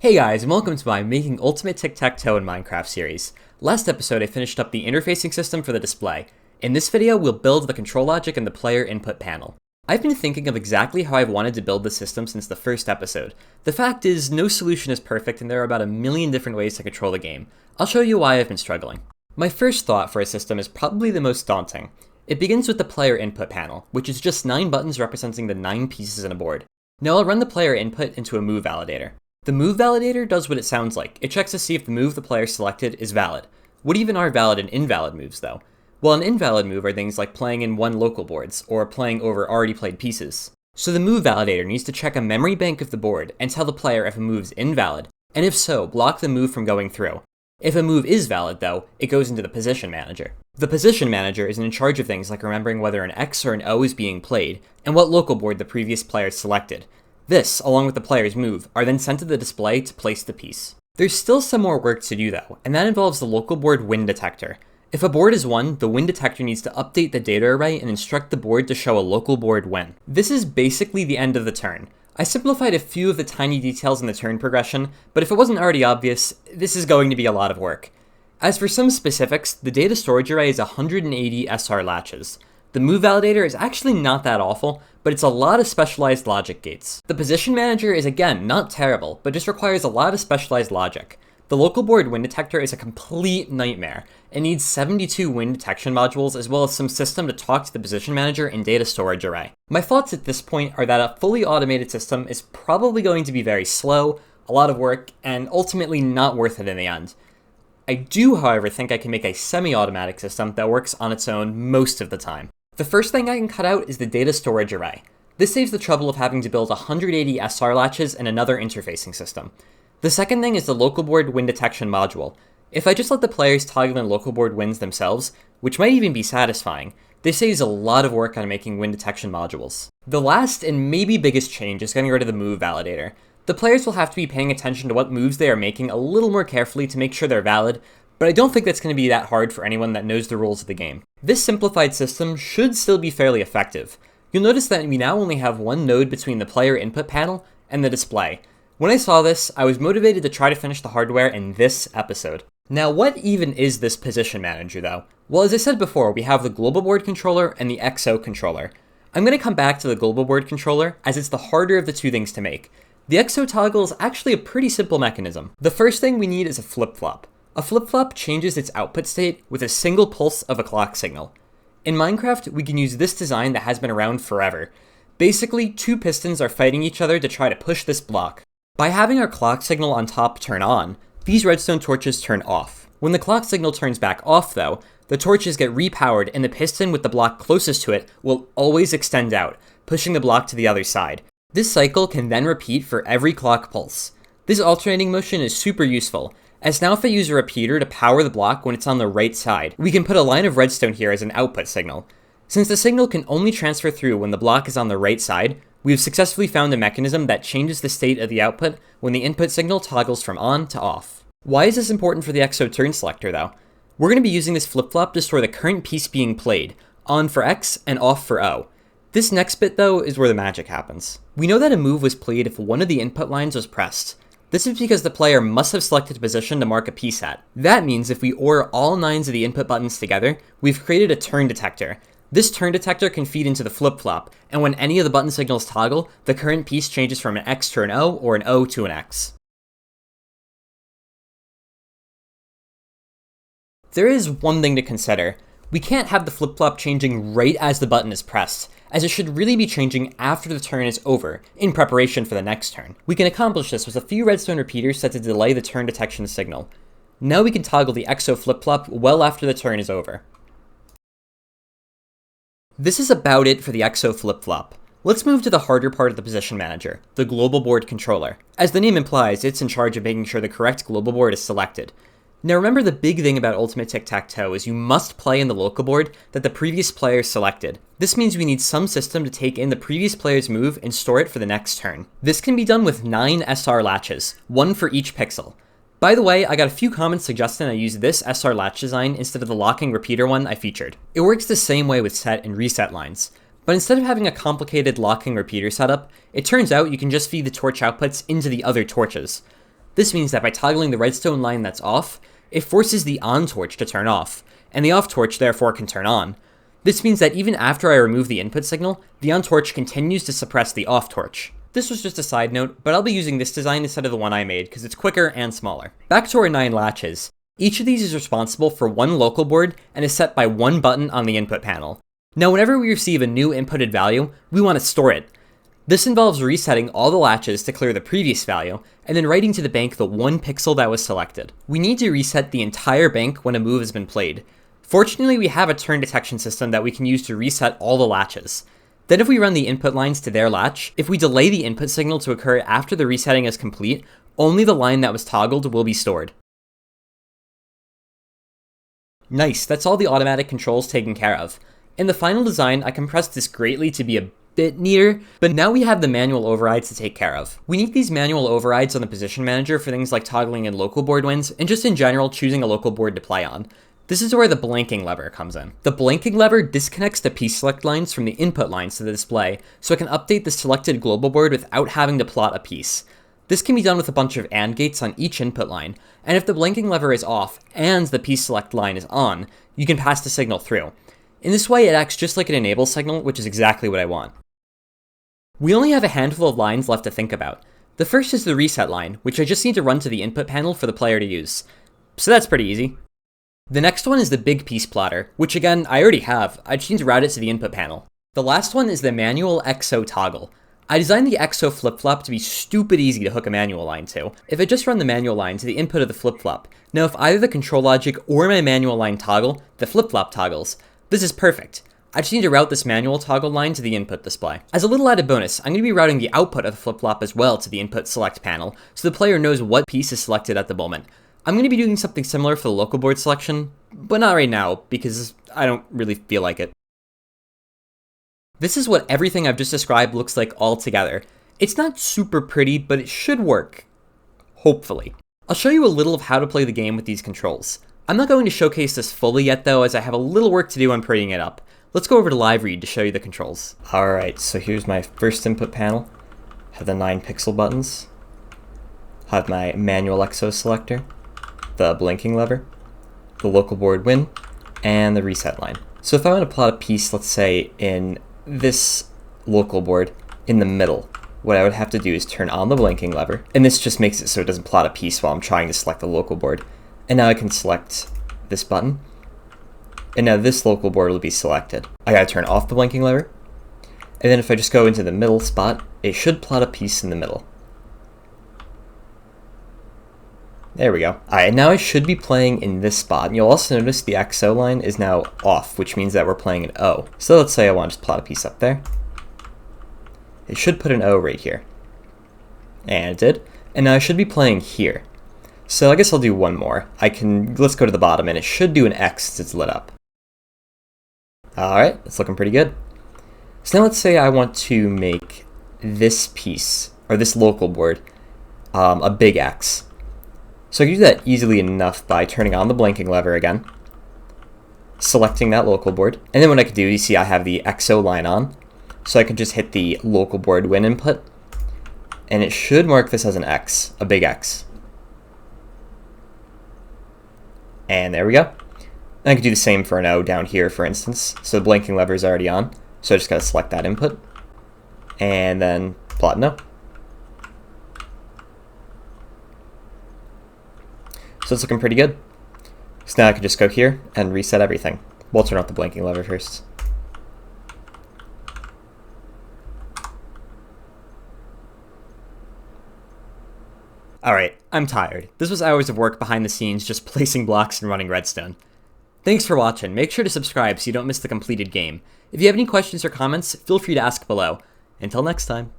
Hey guys, and welcome to my Making Ultimate Tic-Tac-Toe in Minecraft series. Last episode I finished up the interfacing system for the display. In this video we'll build the control logic and the player input panel. I've been thinking of exactly how I've wanted to build the system since the first episode. The fact is, no solution is perfect and there are about a million different ways to control the game. I'll show you why I've been struggling. My first thought for a system is probably the most daunting. It begins with the player input panel, which is just 9 buttons representing the 9 pieces in a board. Now I'll run the player input into a move validator. The move validator does what it sounds like. It checks to see if the move the player selected is valid. What even are valid and invalid moves though? Well, an invalid move are things like playing in one local boards, or playing over already played pieces. So the move validator needs to check a memory bank of the board and tell the player if a move is invalid, and if so, block the move from going through. If a move is valid though, it goes into the position manager. The position manager is in charge of things like remembering whether an X or an O is being played, and what local board the previous player selected. This, along with the player's move, are then sent to the display to place the piece. There's still some more work to do though, and that involves the local board win detector. If a board is won, the win detector needs to update the data array and instruct the board to show a local board win. This is basically the end of the turn. I simplified a few of the tiny details in the turn progression, but if it wasn't already obvious, this is going to be a lot of work. As for some specifics, the data storage array is 180 SR latches. The move validator is actually not that awful, but it's a lot of specialized logic gates. The position manager is again not terrible, but just requires a lot of specialized logic. The local board win detector is a complete nightmare. It needs 72 win detection modules as well as some system to talk to the position manager and data storage array. My thoughts at this point are that a fully automated system is probably going to be very slow, a lot of work, and ultimately not worth it in the end. I do, however, think I can make a semi-automatic system that works on its own most of the time. The first thing I can cut out is the data storage array. This saves the trouble of having to build 180 SR latches and another interfacing system. The second thing is the local board win detection module. If I just let the players toggle in local board wins themselves, which might even be satisfying, this saves a lot of work on making win detection modules. The last and maybe biggest change is getting rid of the move validator. The players will have to be paying attention to what moves they are making a little more carefully to make sure they're valid, but I don't think that's going to be that hard for anyone that knows the rules of the game. This simplified system should still be fairly effective. You'll notice that we now only have one node between the player input panel and the display. When I saw this, I was motivated to try to finish the hardware in this episode. Now, what even is this position manager though? Well, as I said before, we have the global board controller and the XO controller. I'm going to come back to the global board controller as it's the harder of the two things to make. The XO toggle is actually a pretty simple mechanism. The first thing we need is a flip-flop. A flip-flop changes its output state with a single pulse of a clock signal. In Minecraft, we can use this design that has been around forever. Basically, 2 pistons are fighting each other to try to push this block. By having our clock signal on top turn on, these redstone torches turn off. When the clock signal turns back off though, the torches get repowered and the piston with the block closest to it will always extend out, pushing the block to the other side. This cycle can then repeat for every clock pulse. This alternating motion is super useful, as now if I use a repeater to power the block when it's on the right side, we can put a line of redstone here as an output signal. Since the signal can only transfer through when the block is on the right side, we have successfully found a mechanism that changes the state of the output when the input signal toggles from on to off. Why is this important for the XO turn selector though? We're going to be using this flip-flop to store the current piece being played, on for X and off for O. This next bit though is where the magic happens. We know that a move was played if one of the input lines was pressed. This is because the player must have selected a position to mark a piece at. That means if we OR all 9 of the input buttons together, we've created a turn detector. This turn detector can feed into the flip-flop, and when any of the button signals toggle, the current piece changes from an X to an O or an O to an X. There is one thing to consider. We can't have the flip-flop changing right as the button is pressed, as it should really be changing after the turn is over, in preparation for the next turn. We can accomplish this with a few redstone repeaters set to delay the turn detection signal. Now we can toggle the XO flip-flop well after the turn is over. This is about it for the XO flip-flop. Let's move to the harder part of the position manager, the global board controller. As the name implies, it's in charge of making sure the correct global board is selected. Now remember, the big thing about Ultimate Tic-Tac-Toe is you must play in the local board that the previous player selected. This means we need some system to take in the previous player's move and store it for the next turn. This can be done with 9 SR latches, 1 for each pixel. By the way, I got a few comments suggesting I use this SR latch design instead of the locking repeater one I featured. It works the same way with set and reset lines. But instead of having a complicated locking repeater setup, it turns out you can just feed the torch outputs into the other torches. This means that by toggling the redstone line that's off, it forces the on torch to turn off, and the off torch therefore can turn on. This means that even after I remove the input signal, the on torch continues to suppress the off torch. This was just a side note, but I'll be using this design instead of the one I made because it's quicker and smaller. Back to our 9 latches. Each of these is responsible for one local board and is set by one button on the input panel. Now whenever we receive a new inputted value, we want to store it. This involves resetting all the latches to clear the previous value, and then writing to the bank the one pixel that was selected. We need to reset the entire bank when a move has been played. Fortunately, we have a turn detection system that we can use to reset all the latches. Then if we run the input lines to their latch, if we delay the input signal to occur after the resetting is complete, only the line that was toggled will be stored. Nice, that's all the automatic controls taken care of. In the final design, I compressed this greatly to be a bit neater, but now we have the manual overrides to take care of. We need these manual overrides on the position manager for things like toggling in local board wins, and just in general choosing a local board to play on. This is where the blanking lever comes in. The blanking lever disconnects the piece select lines from the input lines to the display, so it can update the selected global board without having to plot a piece. This can be done with a bunch of AND gates on each input line, and if the blanking lever is off and the piece select line is on, you can pass the signal through. In this way, it acts just like an enable signal, which is exactly what I want. We only have a handful of lines left to think about. The first is the reset line, which I just need to run to the input panel for the player to use. So that's pretty easy. The next one is the big piece plotter, which again, I already have, I just need to route it to the input panel. The last one is the manual XO toggle. I designed the XO flip-flop to be stupid easy to hook a manual line to. If I just run the manual line to the input of the flip-flop, now if either the control logic or my manual line toggle, the flip-flop toggles. This is perfect. I just need to route this manual toggle line to the input display. As a little added bonus, I'm going to be routing the output of the flip-flop as well to the input select panel, so the player knows what piece is selected at the moment. I'm going to be doing something similar for the local board selection, but not right now, because I don't really feel like it. This is what everything I've just described looks like all together. It's not super pretty, but it should work. Hopefully. I'll show you a little of how to play the game with these controls. I'm not going to showcase this fully yet though, as I have a little work to do on prettying it up. Let's go over to live read to show you the controls. Alright, so here's my first input panel. Have the 9 pixel buttons. Have my manual XO selector. The blinking lever. The local board win. And the reset line. So if I want to plot a piece, let's say in this local board in the middle, what I would have to do is turn on the blinking lever. And this just makes it so it doesn't plot a piece while I'm trying to select the local board. And now I can select this button. And now this local board will be selected. I gotta turn off the blinking lever. And then if I just go into the middle spot, it should plot a piece in the middle. There we go. Alright, now I should be playing in this spot. And you'll also notice the XO line is now off, which means that we're playing an O. So let's say I want to just plot a piece up there. It should put an O right here. And it did. And now I should be playing here. So I guess I'll do one more. Let's go to the bottom, and it should do an X since it's lit up. Alright, it's looking pretty good. So now let's say I want to make this piece, or this local board, a big X. So I can do that easily enough by turning on the blinking lever again, selecting that local board, and then what I can do, you see I have the XO line on, so I can just hit the local board win input, and it should mark this as an X, a big X. And there we go. And I can do the same for an O down here, for instance. So the blinking lever is already on, so I just gotta select that input, and then plot an O. So it's looking pretty good. So now I can just go here and reset everything. We'll turn off the blinking lever first. Alright, I'm tired. This was hours of work behind the scenes just placing blocks and running redstone. Thanks for watching. Make sure to subscribe so you don't miss the completed game. If you have any questions or comments, feel free to ask below. Until next time.